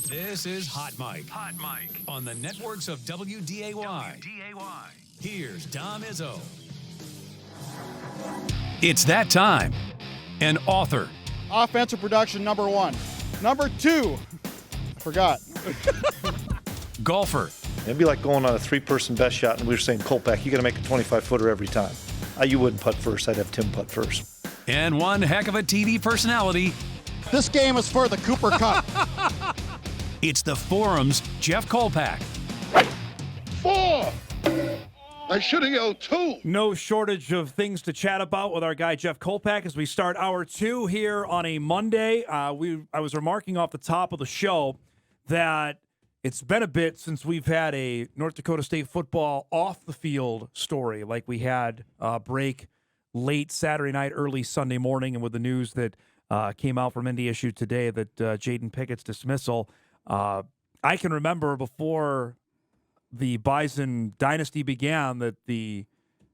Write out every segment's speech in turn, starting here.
This is Hot Mike. Hot Mike. On the networks of WDAY. Here's Dom Izzo. It's that time. An author. Offensive production, number 1. Number 2. Forgot. Golfer. It'd be like going on a 3-person best shot, and we were saying, Kolpack, you got to make a 25-footer every time. You wouldn't putt first. I'd have Tim putt first. And one heck of a TV personality. This game is for the Cooper Cup. It's the Forum's Jeff Kolpack. 4! I should have yelled 2. No shortage of things to chat about with our guy Jeff Kolpack as we start hour 2 here on a Monday. I was remarking off the top of the show that it's been a bit since we've had a North Dakota State football off-the-field story like we had break late Saturday night, early Sunday morning, and with the news that came out from ETSU today that Jaden Pickett's dismissal. I can remember before the Bison dynasty began that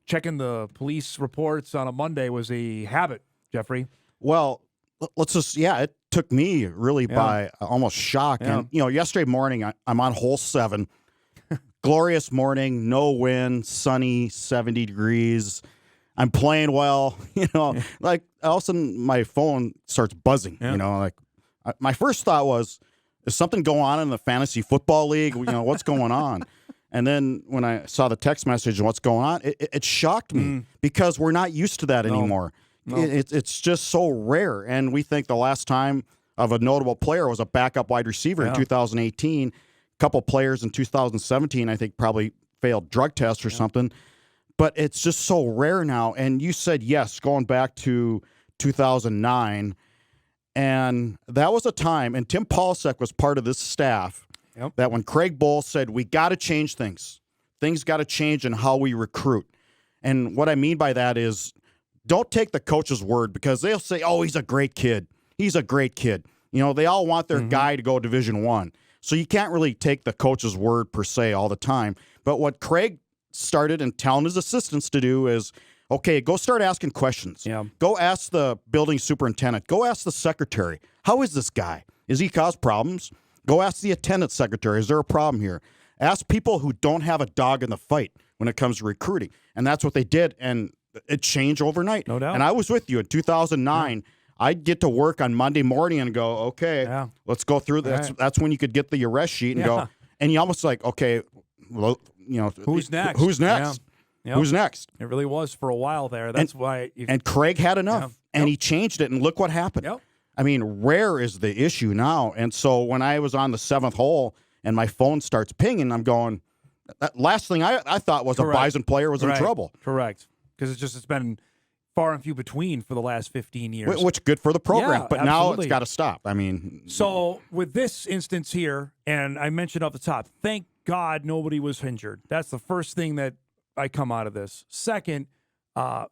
checking the police reports on a Monday was a habit, Jeffrey. Well, it took me really by almost shock. Yeah. And, yesterday morning, I'm on hole 7. Glorious morning, no wind, sunny, 70 degrees. I'm playing well, like all of a sudden my phone starts buzzing, my first thought was, is something going on in the fantasy football league? What's going on? And then when I saw the text message and what's going on, it shocked me because we're not used to that anymore. No. It's just so rare. And we think the last time of a notable player was a backup wide receiver in 2018. A couple players in 2017, I think, probably failed drug tests or something. But it's just so rare now. And you said, yes, going back to 2009. And that was a time, and Tim Paulsek was part of this staff, that when Craig Bull said, we got to change things. Things got to change in how we recruit. And what I mean by that is don't take the coach's word because they'll say, oh, he's a great kid. He's a great kid. They all want their guy to go Division I. So you can't really take the coach's word per se all the time. But what Craig started and telling his assistants to do is, okay, go start asking questions. Yeah. Go ask the building superintendent. Go ask the secretary. How is this guy? Is he caused problems? Go ask the attendance secretary. Is there a problem here? Ask people who don't have a dog in the fight when it comes to recruiting. And that's what they did, and it changed overnight. No doubt. And I was with you in 2009. I'd get to work on Monday morning and go, okay, let's go through this. Right. That's when you could get the arrest sheet and go, and you almost like, okay, well, who's next? Who's next? Yep. Who's next? It really was for a while there. That's why. And Craig had enough, and he changed it, and look what happened. Yep. I mean, rare is the issue now. And so when I was on the 7th hole and my phone starts pinging, I'm going, that last thing I thought was Correct. a Bison player was in trouble. Correct. Because it's been far and few between for the last 15 years. Which good for the program. Yeah, but absolutely. now it's got to stop. I mean. So with this instance here, and I mentioned off the top, thank God nobody was injured. That's the first thing that I come out of this. Second,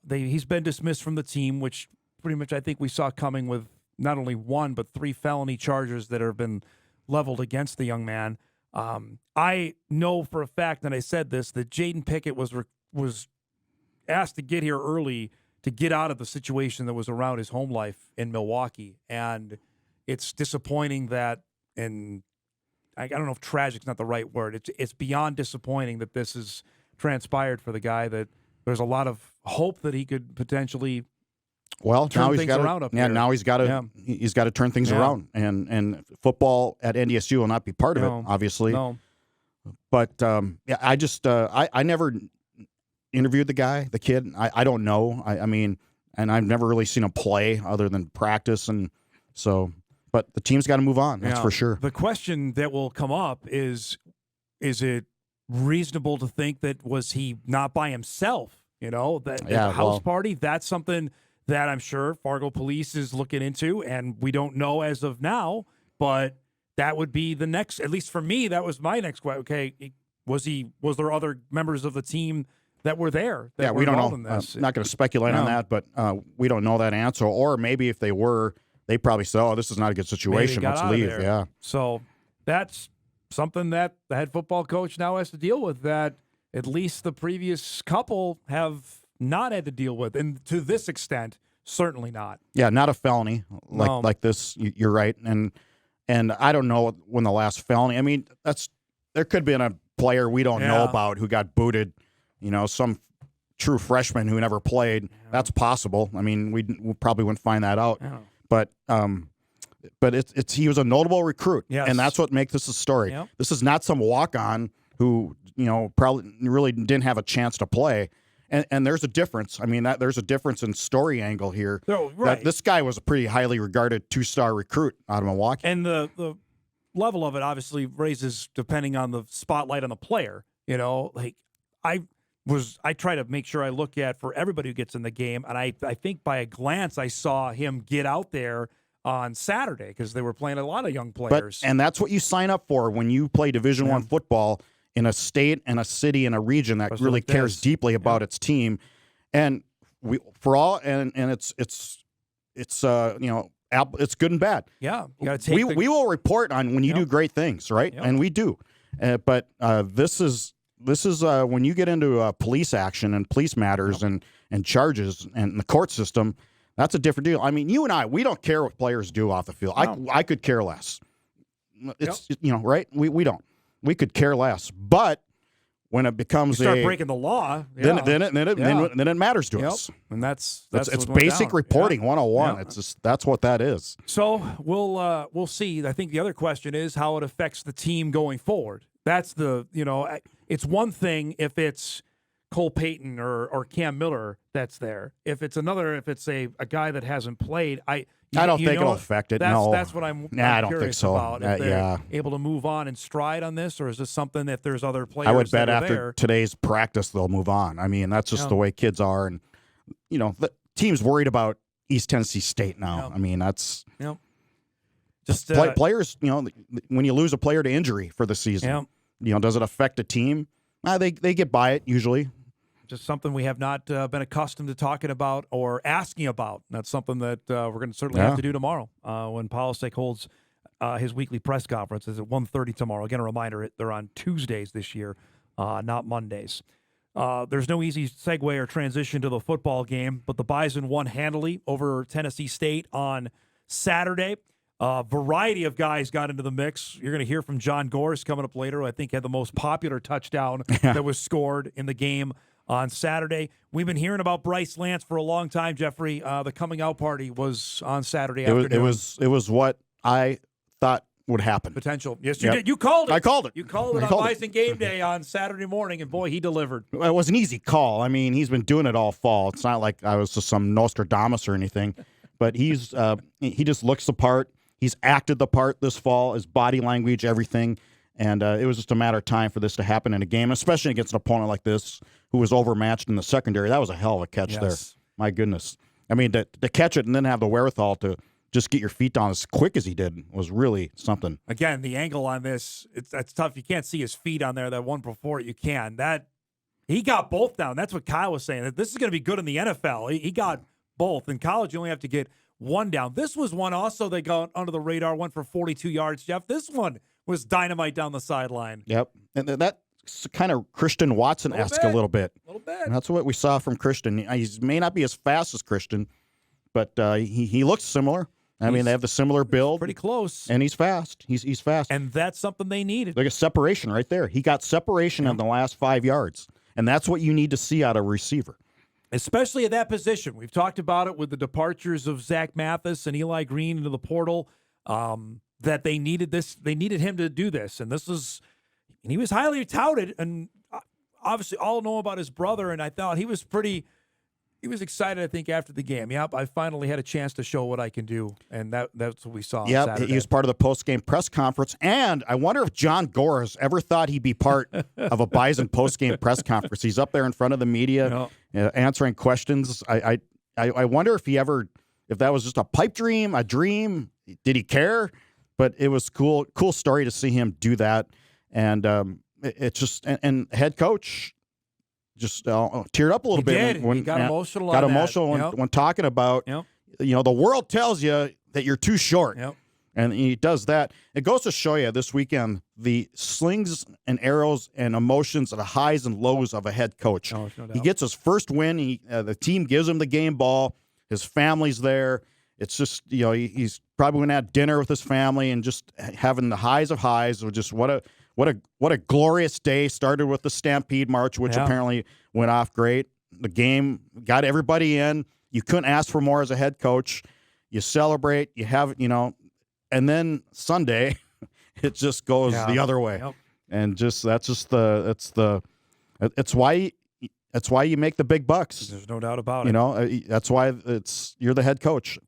he's been dismissed from the team, which pretty much I think we saw coming with not only 1 but 3 felony charges that have been leveled against the young man. I know for a fact, and I said this, that Jaden Pickett was asked to get here early to get out of the situation that was around his home life in Milwaukee, and it's disappointing that, and I don't know if tragic's not the right word. It's beyond disappointing that this is transpired for the guy, that there's a lot of hope that he could potentially turn things around up there. Now he's got to turn things around, and football at NDSU will not be part of it, obviously. No. But I just I never interviewed the kid. I don't know. I mean, and I've never really seen him play other than practice, and so. But the team's got to move on. That's for sure. The question that will come up is it reasonable to think that was he not by himself? The house party, that's something that I'm sure Fargo Police is looking into, and we don't know as of now, but that would be the next, at least for me, that was my next question. Okay, was there other members of the team that were there? We don't know. I'm not going to speculate on that, but we don't know that answer. Or maybe if they were, they probably said, oh, this is not a good situation. Let's leave. Yeah. So that's something that the head football coach now has to deal with, that at least the previous couple have not had to deal with. And to this extent, certainly not. Yeah, not a felony like this. You're right. And And I don't know when the last felony. I mean, there could have been a player we don't know about who got booted. Some true freshman who never played. That's possible. I mean, we probably wouldn't find that out. But he was a notable recruit, and that's what makes this a story. Yep. This is not some walk-on who probably really didn't have a chance to play. And there's a difference. I mean, there's a difference in story angle here. Oh, right. This guy was a pretty highly regarded 2-star recruit out of Milwaukee. And the level of it obviously raises depending on the spotlight on the player. Like I try to make sure I look at for everybody who gets in the game, and I think by a glance I saw him get out there on Saturday because they were playing a lot of young players. And that's what you sign up for when you play Division I football in a state and a city and a region that really cares deeply about its team. And it's good and bad. Yeah, you got to take. We will report on when you do great things, right? And we do. But this is when you get into police action and police matters and charges and the court system. That's a different deal. I mean, you and we don't care what players do off the field. No. I could care less. It's right? We don't. We could care less. But when it becomes you start breaking the law, then it matters to us. And that's it's basic reporting 101. It's just that's what that is. So we'll see. I think the other question is how it affects the team going forward. That's it's one thing if it's Cole Payton or Cam Miller that's there. If it's a guy that hasn't played, I don't think it'll affect it. That's what I'm I don't curious think so. about. If they're able to move on and stride on this, or is this something that there's other players? I would bet after there? Today's practice they'll move on. I mean, that's just the way kids are, and the team's worried about East Tennessee State now. I mean, that's just players. When you lose a player to injury for the season, does it affect the team? They get by it usually. Just something we have not been accustomed to talking about or asking about. That's something that we're going to certainly have to do tomorrow when Polisek holds his weekly press conference. It's at 1:30 tomorrow. Again, a reminder, they're on Tuesdays this year, not Mondays. There's no easy segue or transition to the football game, but the Bison won handily over Tennessee State on Saturday. A variety of guys got into the mix. You're going to hear from John Gores coming up later, who I think had the most popular touchdown that was scored in the game on Saturday. We've been hearing about Bryce Lance for a long time, Jeffrey. The coming out party was on Saturday afternoon. It was what I thought would happen. Potential. Yes, you did. You called it. I called it. You called it on Bison Game Day on Saturday morning, and boy, he delivered. It was an easy call. I mean, he's been doing it all fall. It's not like I was just some Nostradamus or anything, but he just looks the part. He's acted the part this fall, his body language, everything. And it was just a matter of time for this to happen in a game, especially against an opponent like this who was overmatched in the secondary. That was a hell of a catch there. My goodness. I mean, to catch it and then have the wherewithal to just get your feet down as quick as he did was really something. Again, the angle on this, that's tough. You can't see his feet on there. That one before it, you can. He got both down. That's what Kyle was saying. This is going to be good in the NFL. He got both. In college, you only have to get one down. This was one also that got under the radar, went for 42 yards, Jeff. This one was dynamite down the sideline. Yep. And that's kind of Christian Watson-esque a little bit. A little bit. And that's what we saw from Christian. He may not be as fast as Christian, but he looks similar. I mean, they have the similar build. Pretty close. And he's fast. He's fast. And that's something they needed. Like a separation right there. He got separation in the last 5 yards. And that's what you need to see out of a receiver. Especially at that position. We've talked about it with the departures of Zach Mathis and Eli Green into the portal. That they needed this. They needed him to do this. And he was highly touted. And obviously all know about his brother. And I thought he was excited, I think, after the game. Yep, I finally had a chance to show what I can do. And that's what we saw on Saturday. He was part of the post-game press conference. And I wonder if John Gores ever thought he'd be part of a Bison post-game press conference. He's up there in front of the media answering questions. I wonder if that was just a pipe dream, a dream. Did he care? But it was cool story to see him do that. And it's just and head coach just teared up a little bit when he got emotional. When talking about the world tells you that you're too short. Yep. And he does that. It goes to show you this weekend the slings and arrows and emotions, the highs and lows of a head coach. No doubt. He gets his first win. The team gives him the game ball. His family's there. It's just he's probably went out dinner with his family and just having the highs of highs. Just what a glorious day. Started with the Stampede March, which apparently went off great. The game got everybody in. You couldn't ask for more as a head coach. You celebrate. You have, and then Sunday, it just goes the other way. Yep. And it's why you make the big bucks. There's no doubt about it. That's why you're the head coach.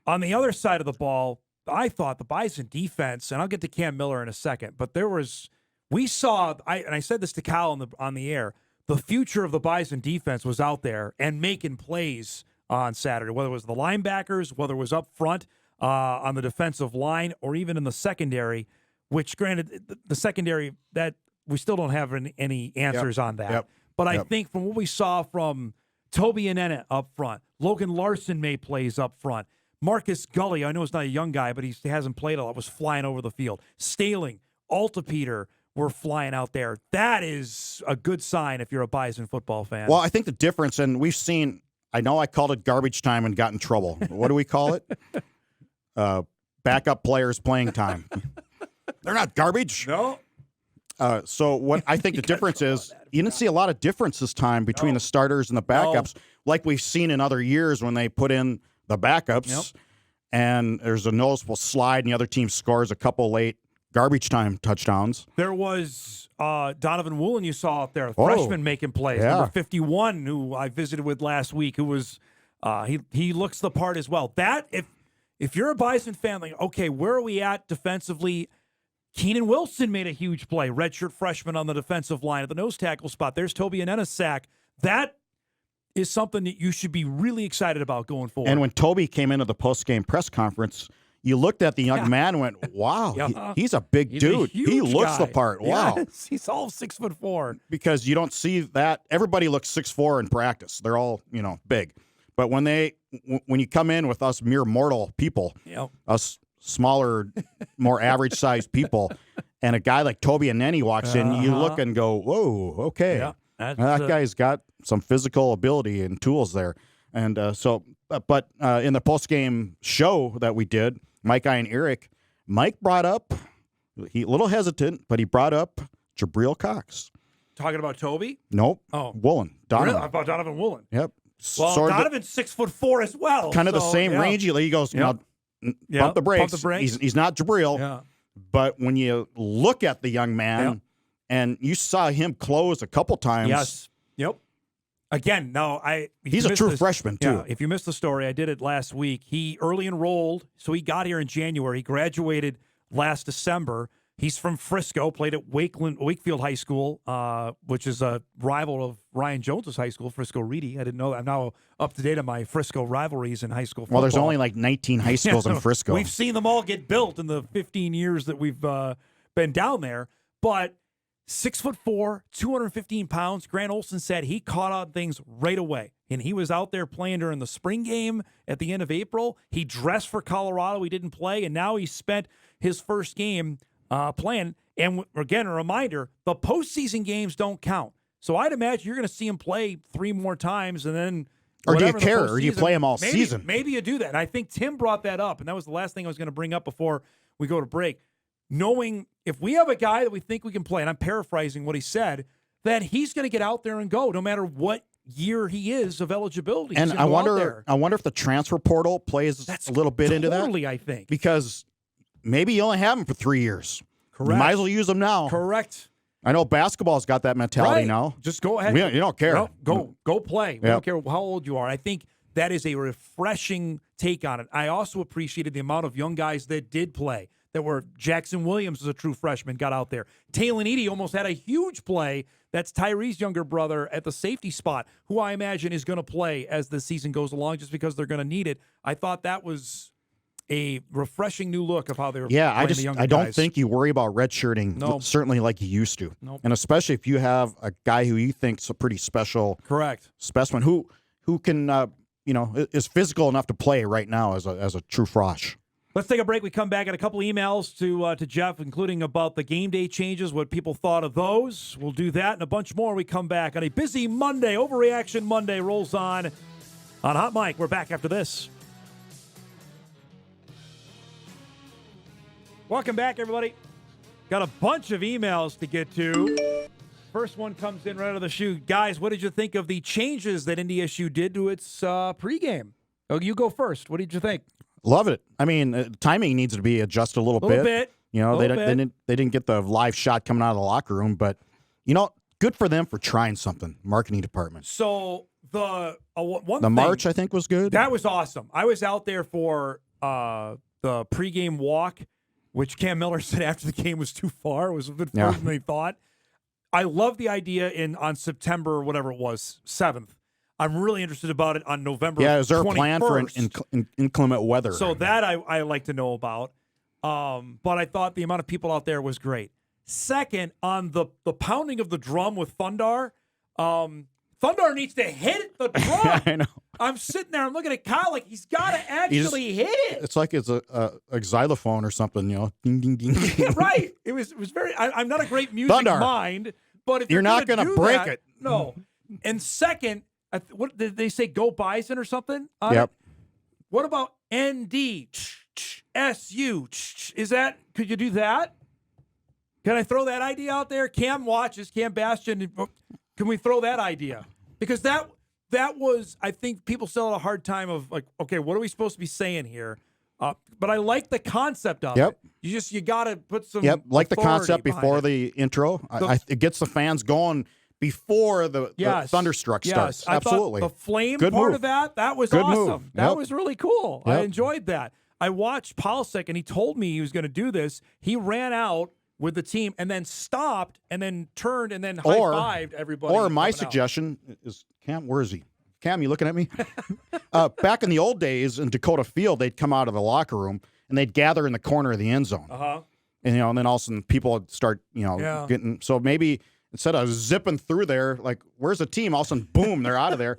On the other side of the ball, I thought the Bison defense, and I'll get to Cam Miller in a second, but we saw, and I said this to Cal on the air, the future of the Bison defense was out there and making plays on Saturday, whether it was the linebackers, whether it was up front on the defensive line, or even in the secondary, which granted, the secondary, that we still don't have any answers on that. Yep. But I think from what we saw from Toby Anena up front, Logan Larson made plays up front, Marcus Gully, I know he's not a young guy, but he hasn't played a lot, was flying over the field. Staling, Altapeter were flying out there. That is a good sign if you're a Bison football fan. Well, I think the difference, and we've seen, I know I called it garbage time and got in trouble. What do we call it? Backup players playing time. They're not garbage. No. So what I think the difference is, you didn't see a lot of difference this time between the starters and the backups, like we've seen in other years when they put in the backups, and there's a noticeable slide, and the other team scores a couple late garbage time touchdowns. There was Donovan Woolen you saw out there, freshman making plays, number 51, who I visited with last week, who was he looks the part as well. That if you're a Bison fan, like, okay, where are we at defensively? Keenan Wilson made a huge play, redshirt freshman on the defensive line at the nose tackle spot. There's Toby Anena's sack. That is something that you should be really excited about going forward. And when Toby came into the post-game press conference, you looked at the young man and went, wow, he's a big dude. He looks the part. Wow. Yes, he's all 6'4". Because you don't see that. Everybody looks 6'4" in practice. They're all, big. But when you come in with us mere mortal people, us smaller, more average-sized people, and a guy like Toby Anena walks in, you look and go, whoa, okay. Yeah, that guy's got some physical ability and tools there. And but in the post-game show that we did, Mike, I, and Eric, Mike brought up, a little hesitant, but he brought up Jabril Cox. Talking about Toby? Nope. Oh. Woolen. Donovan. Really? About Donovan Woolen. Yep. Well, Donovan's 6'4" as well. Kind of the same range. He goes, pump the brakes. He's not Jabril. Yeah. But when you look at the young man, and you saw him close a couple times. Yes. Yep. Again, he's a true freshman, too. Yeah, if you missed the story, I did it last week. He early enrolled, so he got here in January. He graduated last December. He's from Frisco, played at Wakefield High School, which is a rival of Ryan Jones's high school, Frisco Reedy. I didn't know that. I'm now up to date on my Frisco rivalries in high school football. Well, there's only like 19 high schools in Frisco. We've seen them all get built in the 15 years that we've been down there. But 6'4", 215 pounds. Grant Olson said he caught on things right away. And he was out there playing during the spring game at the end of April. He dressed for Colorado. He didn't play. And now he spent his first game playing. And again, a reminder, the postseason games don't count. So I'd imagine you're going to see him play 3 more times, and then or do you care? Or do you play him all season? Maybe you do that. And I think Tim brought that up, and that was the last thing I was going to bring up before we go to break. Knowing if we have a guy that we think we can play, and I'm paraphrasing what he said, that he's going to get out there and go no matter what year he is of eligibility. And I wonder if the transfer portal plays a little bit into that. Totally, I think. Because maybe you only have him for 3 years. Correct. You might as well use them now. Correct. I know basketball's got that mentality now. Just go ahead. You don't care. No, go play. We don't care how old you are. I think that is a refreshing take on it. I also appreciated the amount of young guys that did play. That were Jackson Williams is a true freshman, got out there. Taylon Edey almost had a huge play. That's Tyree's younger brother at the safety spot, who I imagine is going to play as the season goes along just because they're going to need it. I thought that was a refreshing new look of how they were playing the younger guys. I don't think you worry about redshirting, certainly like you used to. Nope. And especially if you have a guy who you think's a pretty special specimen who can, is physical enough to play right now as a true frosh. Let's take a break. We come back at a couple emails to Jeff, including about the game day changes, what people thought of those. We'll do that and a bunch more. We come back on a busy Monday. Overreaction Monday rolls on Hot Mic. We're back after this. Welcome back, everybody. Got a bunch of emails to get to. First one comes in right out of the chute. Guys, what did you think of the changes that ETSU did to its pregame? Oh, you go first. What did you think? Love it. I mean, timing needs to be adjusted a little bit. You know, they didn't get the live shot coming out of the locker room, but, you know, good for them for trying something, marketing department. So the march, I think, was good. That was awesome. I was out there for the pregame walk, which Cam Miller said after the game was too far. It was a bit further than they thought. I love the idea on September, whatever it was, 7th. I'm really interested about it on November 21st. Yeah, is there a plan for inclement weather? So that I like to know about. But I thought the amount of people out there was great. Second, on the pounding of the drum with Thundar, Thundar needs to hit the drum. I know. I'm sitting there, I'm looking at Kyle like he's got to actually hit it. It's like it's a xylophone or something, you know. Ding, ding, ding. Right. It was very. I'm not a great music mind, but if you're not going to break it, no. And second, what did they say? Go Bison or something? Yep. What about NDSU? Is that? Could you do that? Can I throw that idea out there? Cam watches, Cam Bastion. Can we throw that idea? Because that was, I think people still had a hard time of like, okay, what are we supposed to be saying here? But I like the concept of it. You got to put some. Yep, like the concept before it. The intro. It gets the fans going before the Thunderstruck starts. Absolutely. The flame Good part move. of that was Good awesome. move. That was really cool. Yep. I enjoyed that. I watched Polsick, and he told me he was going to do this. He ran out with the team and then stopped and then turned and then high-fived everybody. Or my suggestion is, Cam, where is he? Cam, you looking at me? Back in the old days in Dakota Field, they'd come out of the locker room and they'd gather in the corner of the end zone. And, you know, and then all of a sudden people would start, you know, getting, so maybe instead of zipping through there, like, where's the team? All of a sudden, boom, they're out of there.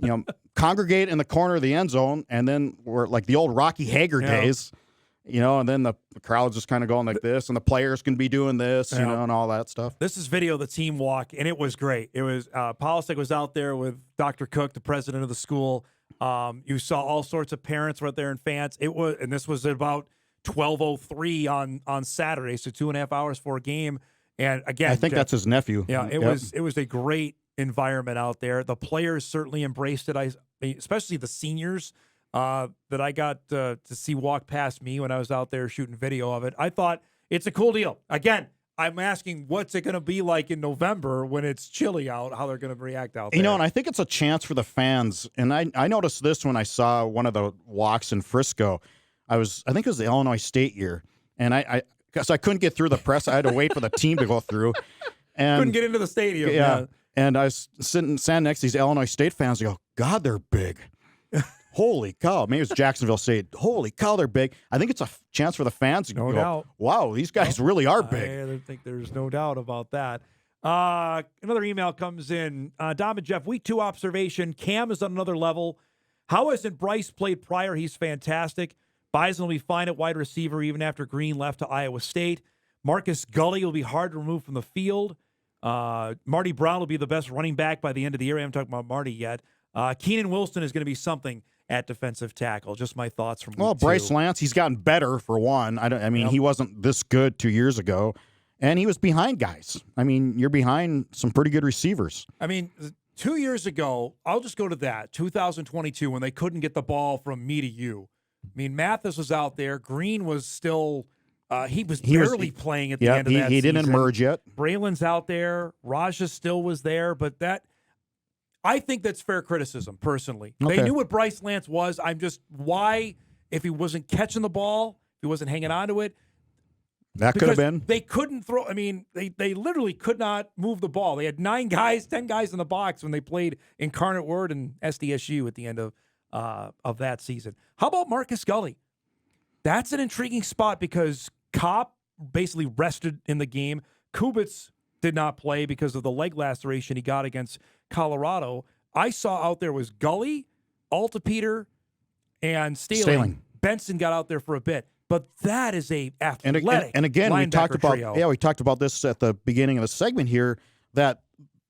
You know, congregate in the corner of the end zone, and then we're like the old Rocky Hager days, you know, and then the crowd's just kind of going like this, and the players can be doing this, you know, and all that stuff. This is video of the team walk, and it was great. It was Polisic was out there with Dr. Cook, the president of the school. You saw all sorts of parents right there and fans. And this was about 12:03 on Saturday, so 2.5 hours for a game. And again, I think that's his nephew. Yeah, it was a great environment out there. The players certainly embraced it. Especially the seniors that I got to see walk past me when I was out there shooting video of it. I thought it's a cool deal. Again, I'm asking, what's it going to be like in November when it's chilly out? How they're going to react out there? You know, and I think it's a chance for the fans. And I noticed this when I saw one of the walks in Frisco. I think it was the Illinois State year, and because I couldn't get through the press, I had to wait for the team to go through. And couldn't get into the stadium. Yeah. And I was standing next to these Illinois State fans. I go, God, they're big. Holy cow. Maybe it's Jacksonville State. Holy cow, they're big. I think it's a chance for the fans to no go, doubt. Wow, these guys really are big. I think there's no doubt about that. Another email comes in. Dom and Jeff, week 2 observation. Cam is on another level. How hasn't Bryce played prior? He's fantastic. Bison will be fine at wide receiver even after Green left to Iowa State. Marcus Gully will be hard to remove from the field. Marty Brown will be the best running back by the end of the year. I haven't talked about Marty yet. Keenan Wilson is going to be something at defensive tackle. Just my thoughts from week 2. Bryce Lance, he's gotten better for one. He wasn't this good 2 years ago, and he was behind guys. I mean, you're behind some pretty good receivers. 2 years ago, I'll just go to that, 2022, when they couldn't get the ball from me to you. Mathis was out there. Green was still he was barely playing at the end of that season. He didn't emerge yet. Braylon's out there. Raja still was there, but I think that's fair criticism, personally. Okay. They knew what Bryce Lance was. Why, if he wasn't catching the ball, if he wasn't hanging on to it, that could have been. They couldn't throw. They literally could not move the ball. They had 10 guys in the box when they played Incarnate Word and SDSU at the end of that season. How about Marcus Gully? That's an intriguing spot because Kopp basically rested in the game. Kubitz did not play because of the leg laceration he got against Colorado. I saw out there was Gully, Altapeter, and Staling. Benson got out there for a bit. But that is a athletic and again, we talked about trio. we talked about this at the beginning of the segment here, that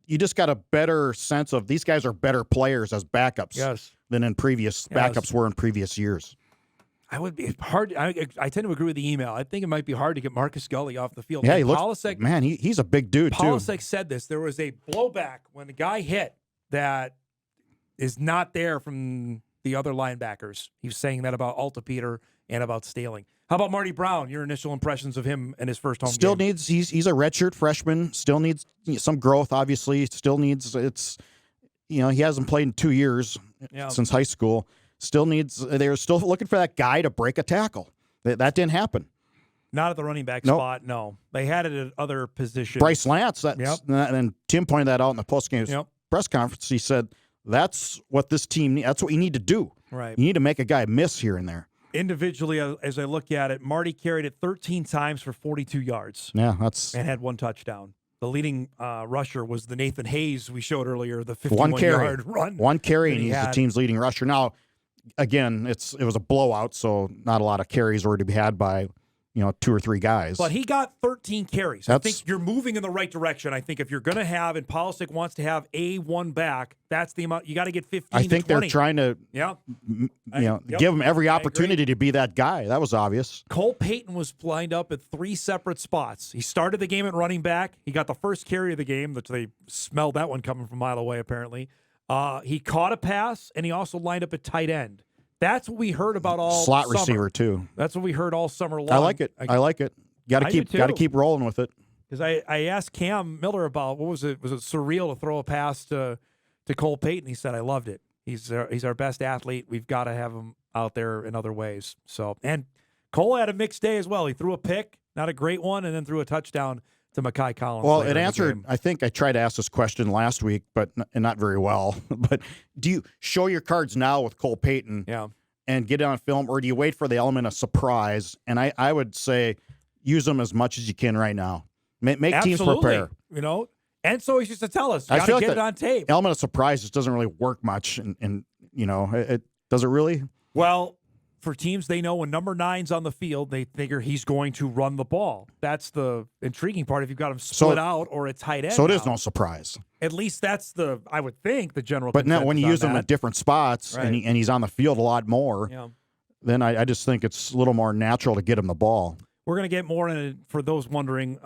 you just got a better sense of these guys are better players as backups than in previous backups were in previous years. I would be hard. I tend to agree with the email. I think it might be hard to get Marcus Gully off the field. Yeah, And he looks. Polasek, Man, he's a big dude too. Polasek said this. There was a blowback when the guy hit that is not there from the other linebackers. He was saying that about Alta Peter and about Staling. How about Marty Brown? Your initial impressions of him and his first home Still game? needs. He's a redshirt freshman. Still needs some growth. Obviously, still needs. He hasn't played in 2 years since high school. Still needs. They're still looking for that guy to break a tackle. That didn't happen. Not at the running back Nope. spot. No, they had it at other positions. Bryce Lance. And Tim pointed that out in the postgame press conference. He said that's what this team. That's what you need to do. Right. You need to make a guy miss here and there. Individually, as I look at it, Marty carried it 13 times for 42 yards. Yeah, that's and had 1 touchdown. The leading rusher was the Nathan Hayes we showed earlier, the 1 51-yard run. 1 carry, and he's had. the team's leading rusher. Now, again, it was a blowout, so not a lot of carries were to be had by 2 or 3 guys. But he got 13 carries. I think you're moving in the right direction. I think if you're going to have, and Polasek wants to have one back, that's the amount. You got to get 15 I think to 20. they're trying to give him every opportunity to be that guy. That was obvious. Cole Payton was lined up at 3 separate spots. He started the game at running back. He got the first carry of the game, which they smelled that one coming from a mile away, apparently. He caught a pass, and he also lined up at tight end. That's what we heard about all slot summer. receiver too. That's what we heard all summer long. I like it. I like it. Got to keep rolling with it. Because I asked Cam Miller about what was it? Was it surreal to throw a pass to Cole Payton? He said, "I loved it. He's our best athlete. We've got to have him out there in other ways." So, and Cole had a mixed day as well. He threw a pick, not a great one, and then threw a touchdown to Makai Collins. Well, it answered. I think I tried to ask this question last week, but not very well. But do you show your cards now with Cole Payton? Yeah. And get it on film, or do you wait for the element of surprise? And I would say use them as much as you can right now. Make teams prepare. And so he used to tell us, you got to get it on tape. Element of surprise just doesn't really work much, and it does it really? Well, for teams, they know when number 9's on the field, they figure he's going to run the ball. That's the intriguing part. If you've got him split out or a tight end, so it is no surprise. At least that's I would think, the general. But now, when you use him at different spots right. and he's on the field a lot more, then I just think it's a little more natural to get him the ball. We're going to get more in it for those wondering.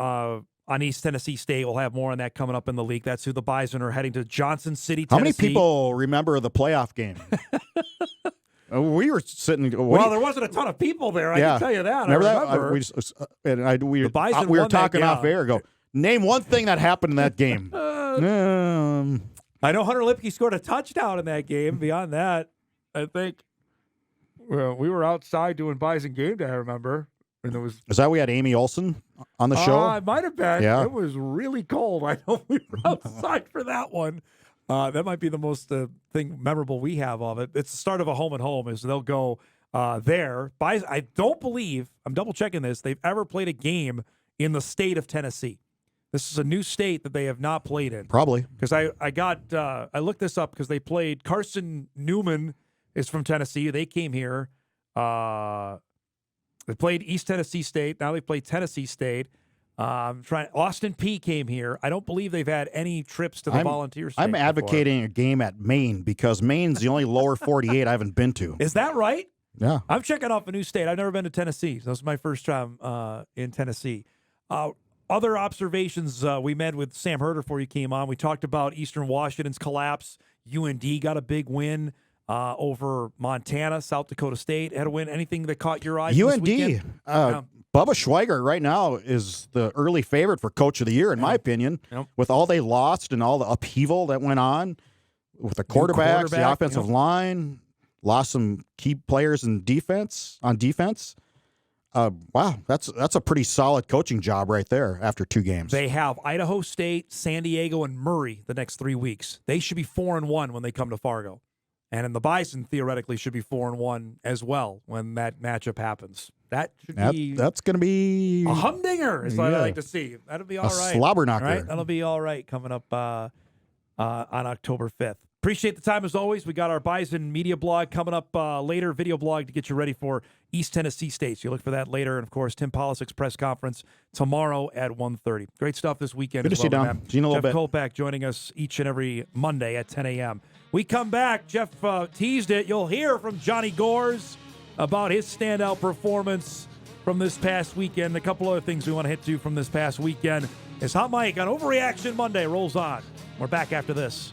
On East Tennessee State, we'll have more on that coming up in the league. That's who the Bison are heading to, Johnson City, Tennessee. How many people remember the playoff game? We were sitting. There wasn't a ton of people there. I can tell you that. Remember I remember. We were talking off air. Go, name one thing that happened in that game. I know Hunter Lipke scored a touchdown in that game. Beyond that, I think we were outside doing Bison game day, I remember. And Is that we had Amy Olsen on the show? It might have been. Yeah. It was really cold. I know we were outside for that one. That might be the most thing memorable we have of it. It's the start of a home and home. Is they'll go there. I don't believe, I'm double checking this, they've ever played a game in the state of Tennessee. This is a new state that they have not played in. Probably. Because I looked this up because they played, Carson Newman is from Tennessee. They came here. They played East Tennessee State. Now they play Tennessee State. Austin P came here. I don't believe they've had any trips to the Volunteer State. I'm advocating a game at Maine because Maine's the only lower 48 I haven't been to. Is that right? Yeah. I'm checking off a new state. I've never been to Tennessee. So this is my first time in Tennessee. Other observations we met with Sam Herder before you came on. We talked about Eastern Washington's collapse. UND got a big win over Montana. South Dakota State had a win. Anything that caught your eye this weekend? Bubba Schweiger right now is the early favorite for Coach of the Year, in my opinion, with all they lost and all the upheaval that went on with the quarterbacks, the offensive line, lost some key players on defense. Wow, that's a pretty solid coaching job right there after 2 games. They have Idaho State, San Diego, and Murray the next 3 weeks. They should be 4-1 when they come to Fargo. And in the Bison, theoretically, should be 4-1 as well when that matchup happens. That's going to be a humdinger, is what I like to see. That'll be all right. A slobber knocker. Right? That'll be all right coming up on October 5th. Appreciate the time as always. We got our Bison media blog coming up later, video blog to get you ready for East Tennessee State. So you look for that later. And, of course, Tim Polisek's press conference tomorrow at 1:30. Great stuff this weekend. Good to see you, Dom. See you in a little bit. Jeff Kolpack joining us each and every Monday at 10 a.m. We come back. Jeff teased it. You'll hear from Johnny Gores about his standout performance from this past weekend. A couple other things we want to hit to from this past weekend as Hot Mike on Overreaction Monday rolls on. We're back after this.